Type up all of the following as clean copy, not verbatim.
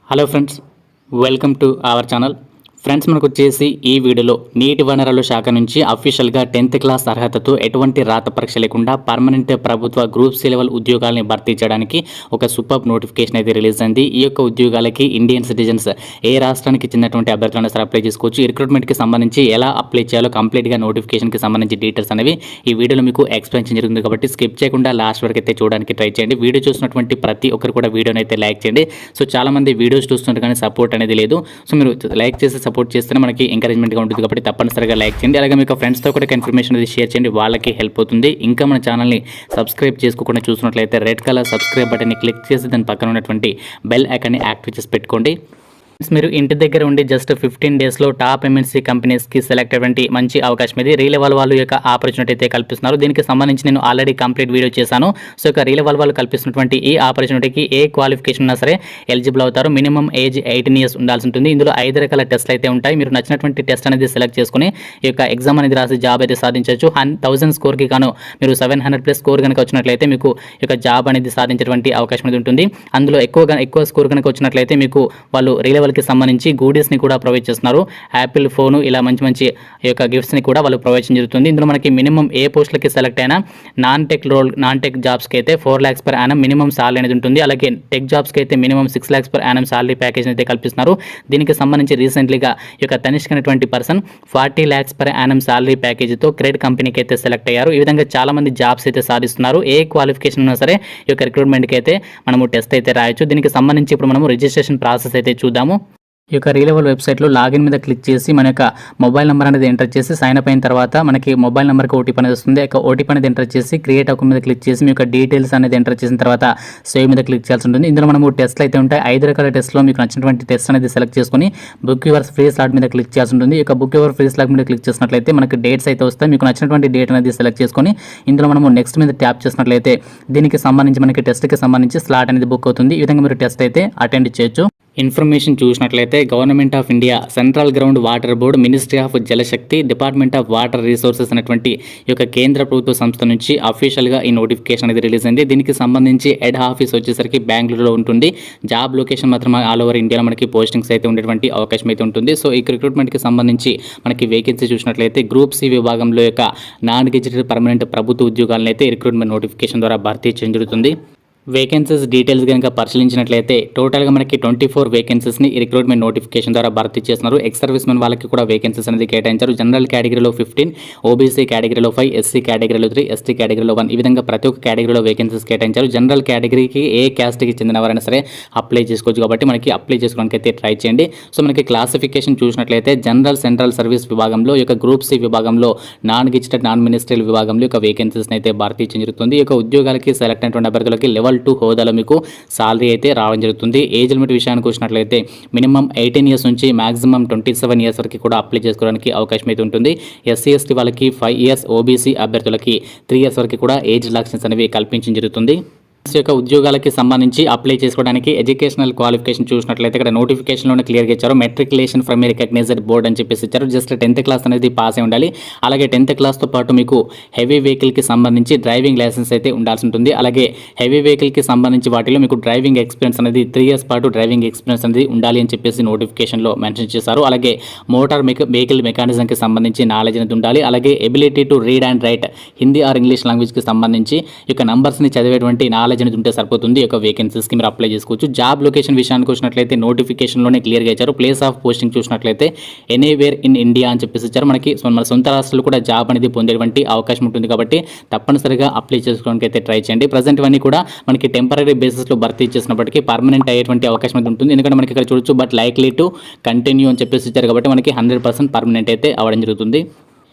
Hello friends, welcome to our channel. Friends, మనకు వచ్చేసి ఈ వీడియోలో నీటి వనరుల శాఖ నుంచి అఫీషియల్గా 10th క్లాస్ అర్హతతో ఎటువంటి రాత పరీక్ష లేకుండా పర్మనెంట్ ప్రభుత్వ గ్రూప్ సి లెవెల్ ఉద్యోగాలని భర్తీ చేయడానికి ఒక సూపర్ నోటిఫికేషన్ అయితే రిలీజ్ అయింది. ఈ యొక్క ఉద్యోగాలకి ఇండియన్ సిటిజన్స్ ఏ రాష్ట్రానికి చెందినటువంటి అభ్యర్థులను సరే అప్లై చేసుకోవచ్చు. ఈ రిక్రూట్మెంట్కి సంబంధించి ఎలా అప్లై చేయాలో కంప్లీట్గా నోటిఫికేషన్కి సంబంధించి డీటెయిల్స్ అనేవి ఈ వీడియోలో మీకు ఎక్స్ప్లెయిన్ చేయడం జరుగుతుంది. కాబట్టి స్కిప్ చేయకుండా లాస్ట్ వరకు అయితే చూడడానికి ట్రై చేయండి. వీడియో చూసినటువంటి ప్రతి ఒక్కరు కూడా వీడియోని అయితే లైక్ చేయండి. సో చాలామంది వీడియోస్ చూస్తుంటారు కానీ సపోర్ట్ అనేది లేదు. సో మీరు లైక్ చేసి సపోర్ట్ చేస్తేనే మనకి ఎంకరేజ్మెంట్గా ఉంటుంది. కాబట్టి తప్పనిసరిగా లైక్ చేయండి. అలాగే మీకు ఫ్రెండ్స్తో కూడా ఇన్ఫర్మేషన్ అనేది షేర్ చేయండి, వాళ్ళకి హెల్ప్ అవుతుంది. ఇంకా మన ఛానల్ని సబ్స్క్రైబ్ చేసుకోకుండా చూసినట్లయితే రెడ్ కలర్ సబ్స్క్రైబ్ బటన్ని క్లిక్ చేసి దాని పక్కన ఉన్నటువంటి బెల్ ఐకాన్ని యాక్టివేట్ చేసి పెట్టుకోండి. మీరు ఇంటి దగ్గర ఉండి జస్ట్ 15 డేస్లో టాప్ ఎంఎన్సీ కంపెనీస్కి సెలెక్ట్ అయ్యేటువంటి మంచి అవకాశం ఇది. రీలెవల్ వాళ్ళు యొక్క ఆపర్చునిటీ అయితే కల్పిస్తున్నారు. దీనికి సంబంధించి నేను ఆల్రెడీ కంప్లీట్ వీడియో చేశాను. సో ఇక రీలెవల్ వాళ్ళు కల్పిస్తున్నటువంటి ఈ ఆపర్చునిటీకి ఏ క్వాలిఫికేషన్ ఉన్నా సరే ఎలిజిబుల్ అవుతారు. మినిమం ఏజ్ 18 years ఉండాల్సి ఉంటుంది. ఇందులో 5 రకాల టెస్ట్లు అయితే ఉంటాయి. మీరు నచ్చినటువంటి టెస్ట్ అనేది సెలెక్ట్ చేసుకుని ఈ యొక్క ఎగ్జామ్ అనేది రాసి జాబ్ అయితే సాధించవచ్చు. 1000 స్కోర్కి గాను మీరు 700+ స్కోర్ కనుక వచ్చినట్లయితే మీకు ఈ యొక్క జాబ్ అనేది సాధించేటువంటి అవకాశం అనేది ఉంటుంది. అందులో ఎక్కువ స్కోర్ కనుక వచ్చినట్లయితే మీకు వాళ్ళు రీలెవల్కి సంబంధించి గూడీస్ని కూడా ప్రొవైడ్ చేస్తున్నారు. యాపిల్ ఫోను ఇలా మంచి ఈ యొక్క గిఫ్ట్స్ని కూడా వాళ్ళు ప్రొవైడ్ చేయడం జరుగుతుంది. ఇందులో మనకి మినిమం ఏ పోస్టులకి సెలెక్ట్ అయినా నాన్ టెక్ జాబ్స్కి అయితే 4 lakhs per annum minimum salary అనేది ఉంటుంది. అలాగే టెక్ జాబ్స్కి అయితే minimum 6 lakhs per annum salary package అయితే కల్పిస్తున్నారు. దీనికి సంబంధించి రీసెంట్లీగా ఈ యొక్క తనిష్క్ అనేటువంటి person 40 lakhs per annum salary ప్యాకేజీతో క్రెడిట్ కంపెనీకి అయితే సెలెక్ట్ అయ్యారు. ఈ విధంగా చాలా మంది జాబ్స్ అయితే సాధిస్తున్నారు. ఏ క్వాలిఫికేషన్ ఉన్నా సరే ఈ యొక్క రిక్రూట్మెంట్కి అయితే మనము టెస్ట్ అయితే రాయొచ్చు. దీనికి సంబంధించి ఇప్పుడు మనము రిజిస్ట్రేషన్ ప్రాసెస్ అయితే చూద్దాము. ఈ యొక్క రీలెవల్ వెబ్సైట్లో లాగిన్ మీద క్లిక్ చేసి మన యొక్క మొబైల్ నెంబర్ అనేది ఎంటర్ చేసి సైన్ అప్ అయిన తర్వాత మనకి మొబైల్ నెంబర్కి ఓటీపీ అనేది వస్తుంది. ఆ ఓటీపీ అనేది ఎంటర్ చేసి క్రియేట్ అకౌంట్ మీద క్లిక్ చేసి మీ యొక్క డీటెయిల్స్ అనేది ఎంటర్ చేసిన తర్వాత సేవ్ మీద క్లిక్ చేయాల్సి ఉంటుంది. ఇందులో మనము టెస్ట్లు అయితే ఉంటాయి. 5 రకాల టెస్ట్లో మీకు నచ్చినటువంటి టెస్ట్ అనేది సెలెక్ట్ చేసుకుని బుక్ యువర్ ఫ్రీ స్లాట్ మీద క్లిక్ చేయాల్సి ఉంటుంది. ఈ యొక్క బుక్ యువర్ ఫ్రీ స్లాట్ మీద క్లిక్ చేసినట్లయితే మనకి డేట్స్ అయితే వస్తాయి. మీకు నచ్చినటువంటి డేట్ అనేది సెలెక్ట్ చేసుకొని ఇందులో మనము నెక్స్ట్ మీద ట్యాప్ చేసినట్లయితే దీనికి సంబంధించి మనకి టెస్ట్కి సంబంధించి స్లాట్ అనేది బుక్ అవుతుంది. ఈ విధంగా మీరు టెస్ట్ అయితే అటెండ్ చేయొచ్చు. ఇన్ఫర్మేషన్ చూసినట్లయితే government of India, central ground water board, ministry of Jal Shakti, department of water resources అనేటువంటి ఈ యొక్క కేంద్ర ప్రభుత్వ సంస్థ నుంచి అఫీషియల్గా ఈ నోటిఫికేషన్ అనేది రిలీజ్ అయింది. దీనికి సంబంధించి హెడ్ ఆఫీస్ వచ్చేసరికి బెంగళూరులో ఉంటుంది. జాబ్ లొకేషన్ మాత్రం ఆల్ ఓవర్ ఇండియాలో మనకి పోస్టింగ్స్ అయితే ఉండేటువంటి అవకాశం అయితే ఉంటుంది. సో ఈ రిక్రూట్మెంట్కి సంబంధించి మనకి వేకెన్సీ చూసినట్లయితే గ్రూప్ సి విభాగంలో యొక్క నాన్ గెజిటెడ్ పర్మనెంట్ ప్రభుత్వ ఉద్యోగాలను అయితే రిక్రూట్మెంట్ నోటిఫికేషన్ ద్వారా భర్తీ చేయడం జరుగుతుంది. వేకెన్సీస్ డీటెయిల్స్ కనుక పరిశీలించినట్లయితే టోటల్గా మనకి 24 వేకెన్సీస్ని ఈ రిక్రూట్మెంట్ నోటిఫికేషన్ ద్వారా భర్తీ చేస్తున్నారు. ఎక్స్ సర్వీస్ మెన్ వాళ్ళకి కూడా వేకెన్సీస్ అనేది కేటాయించారు. జనరల్ కేటగిరీలో 15, ఓబీసీ కేటగిరీలో 5, ఎస్సీ కేటగిరీలో 3, ఎస్టీ కేటగిరీలో 1, ఈ విధంగా ప్రతి ఒక్క కేటగిరీలో వేకెన్సీస్ కేటాయించారు. జనరల్ కేటగిరీకి ఏ క్యాస్ట్కి చెందినవారైనా సరే అప్లై చేసుకోవచ్చు. కాబట్టి మనకి అప్లై చేసుకోవడానికి అయితే ట్రై చేయండి. సో మనకి క్లాసిఫికేషన్ చూసినట్లయితే జనరల్ సెంట్రల్ సర్వీస్ విభాగంలో ఈ యొక్క గ్రూప్ సి విభాగంలో నాన్ గెజిటెడ్ నాన్ మినిస్ట్రియల్ విభాగంలో యొక్క వేకెన్సీస్ని అయితే భర్తీ చేయడం జరుగుతుంది. ఈ యొక్క ఉద్యోగాలకి సెలెక్ట్ అయినటువంటి అభ్యర్థులకి లెవెల్ 2 హోదాలో మీకు సాలరీ అయితే రావడం జరుగుతుంది. ఏజ్ లిమిట్ విషయానికి వచ్చినట్లయితే మినిమం 18 years నుంచి మాక్సిమం 27 years వరకు కూడా అప్లై చేసుకోవడానికి అవకాశం అయితే ఉంటుంది. ఎస్సీ ఎస్టీ వాళ్ళకి 5 years, ఓబీసీ అభ్యర్థులకి 3 years వరకు కూడా ఏజ్ రిలాక్సేషన్స్ అనేవి కల్పించడం జరుగుతుంది. యొక్క ఉద్యోగాలకి సంబంధించి అప్లై చేసుకోవడానికి ఎడ్యుకేషనల్ క్వాలిఫికేషన్ చూసినట్లయితే ఇక్కడ నోటిఫికేషన్లోనే క్లియర్గా ఇచ్చారు. Matriculation from a recognized board అని చెప్పేసి ఇచ్చారు. జస్ట్ 10th క్లాస్ అనేది పాస్ అయి ఉండాలి. అలాగే 10th క్లాస్తో పాటు మీకు హెవీ వెహికల్కి సంబంధించి డ్రైవింగ్ లైసెన్స్ అయితే ఉండాల్సి ఉంటుంది. అలాగే హెవీ వెహికల్కి సంబంధించి వాటిలో మీకు డ్రైవింగ్ ఎక్స్పీరియన్స్ అనేది 3 years పాటు డ్రైవింగ్ ఎక్స్పీరియన్స్ అనేది ఉండాలి అని చెప్పేసి నోటిఫికేషన్లో మెన్షన్ చేశారు. అలాగే మోటార్ వెహికల్ మెకానిజంకి సంబంధించి నాలెడ్జ్ అనేది ఉండాలి. అలాగే ability to read and write Hindi or English లాంగ్వేజ్కి సంబంధించి ఈ యొక్క నంబర్స్ని చదివేటువంటి నాలెడ్జ్ అనేది ఉంటే సరిపోతుంది. ఒక వేకెన్సీస్కి మీరు అప్లై చేసుకోవచ్చు. జాబ్ లొకేషన్ విషయానికి వచ్చినట్లయితే నోటిఫికేషన్లోనే క్లియర్గా ఇచ్చారు. ప్లేస్ ఆఫ్ పోస్టింగ్ చూసినట్లయితే ఎనీవేర్ ఇన్ ఇండియా అని చెప్పేసి ఇచ్చారు. మనకి మన సొంత రాష్ట్రాలు కూడా జాబ్ అనేది పొందేటువంటి అవకాశం ఉంటుంది. కాబట్టి తప్పనిసరిగా అప్లై చేసుకోవడానికి అయితే ట్రై చేయండి. ప్రజెంట్ ఇవన్నీ కూడా మనకి టెంపరీ బేసిస్లో భర్తీ చేసినప్పటికీ పర్మనెంట్ అయ్యేటువంటి అవకాశం అయితే ఉంటుంది. ఎందుకంటే మనకి ఇక్కడ చూడొచ్చు బట్ లైక్లీ టు కంటిన్యూ అని చెప్పేసి ఇచ్చారు. కాబట్టి మనకి 100% పర్మనెంట్ అయితే అవ్వడం జరుగుతుంది.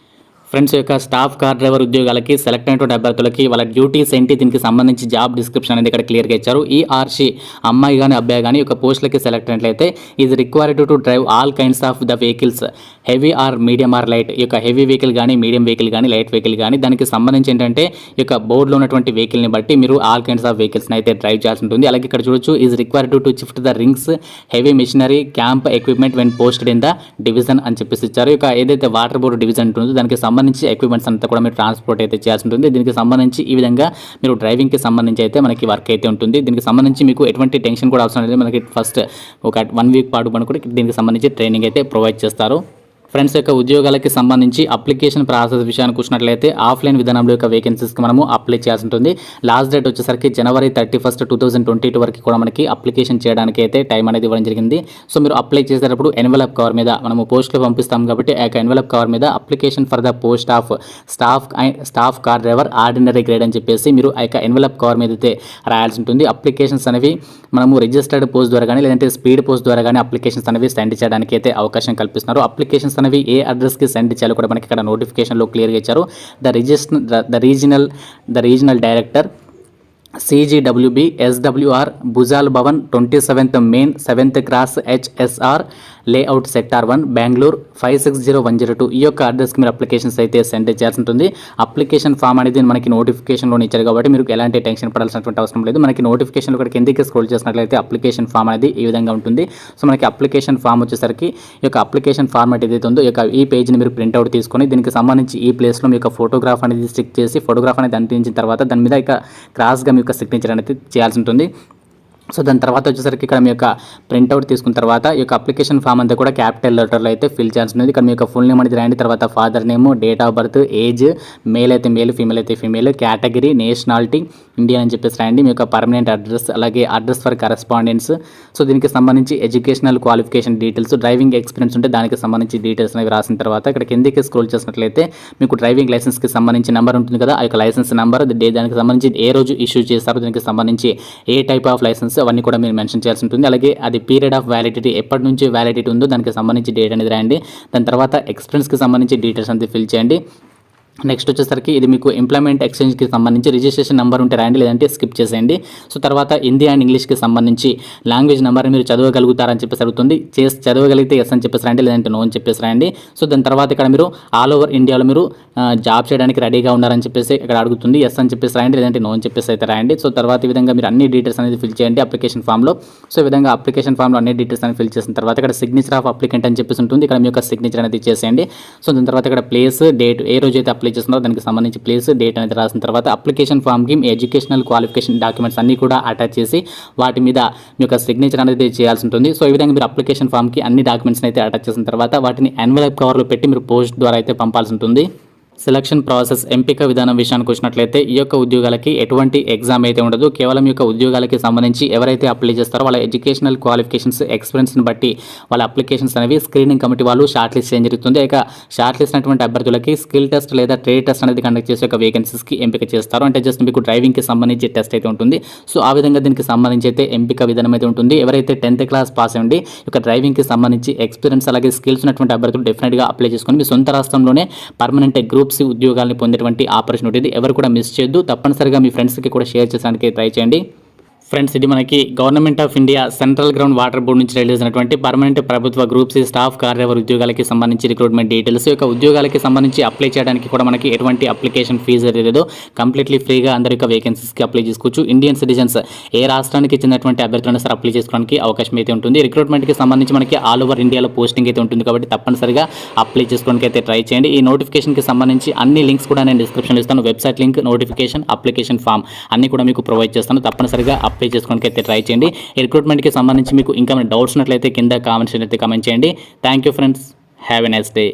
ఫ్రెండ్స్, యొక్క స్టాఫ్ కార్ డ్రైవర్ ఉద్యోగాలకి సెలెక్ట్ అయినటువంటి అభ్యర్థులకి వాళ్ళ డ్యూటీస్ ఏంటి, దీనికి సంబంధించి జాబ్ డిస్క్రిప్షన్ అనేది ఇక్కడ క్లియర్గా ఇచ్చారు. ఈ ఆర్షి అమ్మాయి కానీ అబ్బాయి కానీ ఒక పోస్టులకి సెలెక్ట్ అయినట్లయితే is required to drive all kinds of the vehicles heavy are medium are light. ఈ యొక్క హెవీ వెహికల్ కానీ మీడియం వెహికల్ కానీ లైట్ వెహికల్ కానీ దానికి సంబంధించి ఏంటంటే ఈ యొక్క బోర్డులో ఉన్నటువంటి వెహికల్ని బట్టి మీరు ఆల్ కైండ్స్ ఆఫ్ వెహికల్స్ని అయితే డ్రైవ్ చేయాల్సి ఉంటుంది. అలాగే ఇక్కడ చూడొచ్చు is required to shift the rings heavy machinery camp equipment when posted in the division అని చెప్పేసి ఇచ్చారు. ఇక ఏదైతే వాటర్ బోర్డు డివిజన్ ఉంటుందో దానికి సంబంధించి సంబంధించి ఎక్విప్మెంట్స్ అంతా కూడా మీరు ట్రాన్స్పోర్ట్ అయితే చేయాల్సి ఉంటుంది. దీనికి సంబంధించి ఈ విధంగా మీరు డ్రైవింగ్కి సంబంధించి అయితే మనకి వర్క్ అయితే ఉంటుంది. దీనికి సంబంధించి మీకు ఎటువంటి టెన్షన్ కూడా అవసరం లేదు. మనకి ఫస్ట్ ఒక 1 వీక్ పాటు మనకు కూడా దీనికి సంబంధించి ట్రైనింగ్ అయితే ప్రొవైడ్ చేస్తారు. ఫ్రెండ్స్ యొక్క ఉద్యోగాలకి సంబంధించి అప్లికేషన్ ప్రాసెస్ విషయానికి చూసినట్లయితే ఆఫ్లైన్ విధానంలో యొక్క వేకెన్సీస్కి మనము అప్లై చేయాల్సి ఉంటుంది. లాస్ట్ డేట్ వచ్చేసరికి January 31, 2022 వరకు కూడా మనకి అప్లికేషన్ చేయడానికి అయితే టైం అనేది ఇవ్వడం జరిగింది. సో మీరు అప్లై చేసేటప్పుడు ఎన్వలప్ కవర్ మీద మనము పోస్ట్లో పంపిస్తాం కాబట్టి ఆ యొక్క ఎన్వలప్ కవర్ మీద application for the post of staff car driver ordinary grade అని చెప్పేసి మీరు ఆ యొక్క ఎన్వలప్ కవర్ మీద అయితే రాయాల్సి ఉంటుంది. అప్లికేషన్స్ అనేవి మనము రిజిస్టర్డ్ పోస్ట్ ద్వారా కానీ లేదంటే స్పీడ్ పోస్ట్ ద్వారా కానీ అప్లికేషన్స్ అనేవి సెండ్ చేయడానికి అయితే అవకాశం కల్పిస్తున్నారు. అప్లికేషన్స్ అనేవి ఏ అడ్రస్కి సెండ్ చేయాలో కూడా మనకి ఇక్కడ నోటిఫికేషన్లో క్లియర్గా ఇచ్చారు. The regional director CGWB SWR Bhujal Bhavan 27th main 7th cross HSR layout sector 1 Bengaluru 560102 ఈ యొక్క అడ్రస్కి మీరు అప్లికేషన్స్ అయితే సెండ్ చేయాల్సి ఉంటుంది. అప్లికేషన్ ఫామ్ అనేది మనకి నోటిఫికేషన్లో ఇచ్చారు కాబట్టి మీరు ఎలాంటి టెన్షన్ పడాల్సినటువంటి అవసరం లేదు. మనకి నోటిఫికేషన్లో కూడా కిందకి స్క్రోల్ చేసినట్లయితే అప్లికేషన్ ఫామ్ అనేది ఈ విధంగా ఉంటుంది. సో మనకి అప్లికేషన్ ఫామ్ వచ్చేసరికి ఈ యొక్క అప్లికేషన్ ఫార్మాట్ ఏదైతే ఉందో ఈ పేజ్ని మీరు ప్రింట్అవుట్ తీసుకొని దీనికి సంబంధించి ఈ ప్లేస్లో మీ యొక్క ఫోటోగ్రాఫ్ అనేది స్టిక్ చేసి ఫోటోగ్రాఫ్ అనేది అంటించిన తర్వాత దాని మీద ఇక క్రాస్గా మీ యొక్క సిగ్నేచర్ అనేది చేయాల్సి ఉంటుంది. సో దాని తర్వాత వచ్చేసరికి ఇక్కడ మీ యొక్క ప్రింట్అవుట్ తీసుకున్న తర్వాత ఈ యొక్క అప్లికేషన్ ఫామ్ అంతా కూడా క్యాపిటల్ లెటర్లో అయితే ఫిల్ చేయాల్సి ఉంటుంది. ఇక్కడ మీ యొక్క ఫుల్ నేమ్ అనేది రాయండి, తర్వాత father name, date of birth, age, male అయితే మేల్, ఫీమేల్ అయితే ఫీమేల్, కేటగిరీ, నేషనాలిటీ ఇండియన్ అని చెప్పేసి రాయండి. మీ యొక్క పర్మనెంట్ అడ్రస్, అలాగే అడ్రస్ ఫర్ కరెస్పాండెన్స్. సో దీనికి సంబంధించి educational qualification details, driving experience ఉంటే దానికి సంబంధించి డీటెయిల్స్ అనేవి రాసిన తర్వాత ఇక్కడ కిందకి స్క్రోల్ చేసినట్లయితే మీకు డ్రైవింగ్ లైసెన్స్కి సంబంధించి నెంబర్ ఉంటుంది కదా, ఆ యొక్క లైసెన్స్ నెంబర్, దానికి సంబంధించి ఏ రోజు ఇష్యూ చేస్తారో, దానికి సంబంధించి ఏ టైప్ ఆఫ్ లైసెన్స్ అవన్నీ కూడా మీరు మెన్షన్ చేయాల్సి ఉంటుంది. అలాగే అది పీరియడ్ ఆఫ్ వ్యాలిడిటీ ఎప్పటి నుంచి వ్యాలిడిటీ ఉందో దానికి సంబంధించి డేట్ అనేది రాయండి. దాని తర్వాత ఎక్స్పీరియన్స్కి సంబంధించి డీటెయిల్స్ అనేది ఫిల్ చేయండి. నెక్స్ట్ వచ్చేసరికి ఇది మీకు ఎంప్లాయ్మెంట్ ఎక్స్చేంజ్కి సంబంధించి రిజిస్ట్రేషన్ నెంబర్ ఉంటే రాయండి, లేదంటే స్కిప్ చేసేయండి. సో తర్వాత హిందీ అండ్ ఇంగ్లీష్కి సంబంధించి లాంగ్వేజ్ నెంబర్ని మీరు చదవగలుగుతారని చెప్పేసి అడుగుతుంది. చదవగలిగితే ఎస్ అని చెప్పేసి రాయండి, లేదంటే నో అని చెప్పేసి రాయండి. సో దాని తర్వాత ఇక్కడ మీరు ఆల్ ఓవర్ ఇండియాలో మీరు జాబ్ చేయడానికి రెడీగా ఉన్నారని చెప్పేసి ఇక్కడ అడుగుతుంది. ఎస్ అని చెప్పేసి రాయండి, లేదంటే నో అని చెప్పేసి అయితే రాయండి. సో తర్వాత ఈ విధంగా మీరు అన్ని డీటెయిల్స్ అనేది ఫిల్ చేయండి అప్లికేషన్ ఫామ్లో. సో ఈ విధంగా అప్లికేషన్ ఫామ్లో అన్ని డీటెయిల్స్ అనేది ఫిల్ చేసిన తర్వాత ఇక్కడ సిగ్నేచర్ ఆఫ్ అప్లికెంట్ అని చెప్పేసి ఉంటుంది. ఇక్కడ మీ యొక్క సిగ్నేచర్ అనేది చేసేయండి. సో దాని తర్వాత ఇక్కడ ప్లేస్, డేట్, ఏ రోజు అయితే అప్లై చేస్తున్నారో దానికి సంబంధించి ప్లేస్, డేట్ అనేది రాసిన తర్వాత అప్లికేషన్ ఫామ్కి మీ ఎడ్యుకేషనల్ క్వాలిఫికేషన్ డాక్యుమెంట్స్ అన్ని కూడా అటాచ్ చేసి వాటి మీద మీ యొక్క సిగ్నేచర్ అనేది చేయాల్సి ఉంటుంది. సో ఈ విధంగా మీరు అప్లికేషన్ ఫామ్కి అన్ని డాక్యుమెంట్స్ని అయితే అటాచ్ చేసిన తర్వాత వాటిని ఎన్వలప్ కవర్లో పెట్టి మీరు పోస్ట్ ద్వారా అయితే పంపాల్సి ఉంటుంది. సెలక్షన్ ప్రాసెస్ ఎంపిక విధానం విషయానికి వచ్చినట్లయితే ఈ యొక్క ఉద్యోగాలకి ఎటువంటి ఎగ్జామ్ అయితే ఉండదు. కేవలం ఈ యొక్క ఉద్యోగాలకి సంబంధించి ఎవరైతే అప్లై చేస్తారో వాళ్ళ ఎడ్యుకేషనల్ క్వాలిఫికేషన్స్, ఎక్స్పీరియన్స్ని బట్టి వాళ్ళ అప్లికేషన్స్ అనేవి స్క్రీనింగ్ కమిటీ వాళ్ళు షార్ట్ లిస్ట్ చేయడం జరుగుతుంది. ఇక షార్ట్ లిస్ట్ అయినటువంటి అభ్యర్థులకి స్కిల్ టెస్ట్ లేదా ట్రేడ్ టెస్ట్ అనేది కండక్ట్ చేసే ఒక వేకెన్సీస్కి ఎంపిక చేస్తారు. అంటే జస్ట్ మీకు డ్రైవింగ్కి సంబంధించి టెస్ట్ అయితే ఉంటుంది. సో ఆ విధంగా దీనికి సంబంధించి అయితే ఎంపిక విధానం అయితే ఉంటుంది. ఎవరైతే 10th క్లాస్ పాస్ అయ్యండి ఇక డ్రైవింగ్కి సంబంధించి ఎక్స్పీరియన్స్ అలాగే స్కిల్స్ ఉన్నటువంటి అభ్యర్థులు డెఫినెట్గా అప్లై చేసుకొని మీ సొంత రాష్ట్రంలోనే పర్మనెంట్ గ్రూప్స్ ఉద్యోగాలను పొందేటువంటి ఆపర్చునిటీ ఇది. ఎవరు కూడా మిస్ చేయొద్దు. తప్పనిసరిగా మీ ఫ్రెండ్స్కి కూడా షేర్ చేయడానికి ట్రై చేయండి. ఫ్రెండ్స్ ఇది మనకి government of India central ground water board నుంచి రిలీజ్ అయినటువంటి పర్మనెంట్ ప్రభుత్వ group C staff car driver ఉద్యోగాలకి సంబంధించి రిక్రూట్మెంట్ డీటెయిల్స్. యొక్క ఉద్యోగాలకి సంబంధించి అప్లై చేయడానికి కూడా మనకి ఎటువంటి అప్లికేషన్ ఫీజు లేదు, కంప్లీట్లీ ఫ్రీగా అందరి యొక్క వేకెన్సీస్కి అప్లై చేసుకోవచ్చు. ఇండియన్ సిటిజన్స్ ఏ రాష్ట్రానికి చెందినటువంటి అభ్యర్థులను సార్ అప్లై చేసుకోవడానికి అవకాశం అయితే ఉంటుంది. రిక్రూట్మెంట్కి సంబంధించి మనకి ఆల్ ఓవర్ ఇండియాలో పోస్టింగ్ అయితే ఉంటుంది కాబట్టి తప్పనిసరిగా అప్లై చేసుకోవడానికి అయితే ట్రై చేయండి. ఈ నోటిఫికేషన్కి సంబంధించి అన్ని లింక్స్ కూడా నేను డిస్క్రిప్షన్లో ఇస్తాను. Website link, notification, application form అన్ని కూడా మీకు ప్రొవైడ్ చేస్తాను. తప్పనిసరిగా అప్లై చేసుకోవడానికి అయితే ట్రై చేయండి. రిక్రూట్మెంట్కి సంబంధించి మీకు ఇంకా డౌట్స్ ఉన్నట్లయితే కింద కామెంట్స్ అయితే కామెంట్ చేయండి. Thank you friends, have a nice day.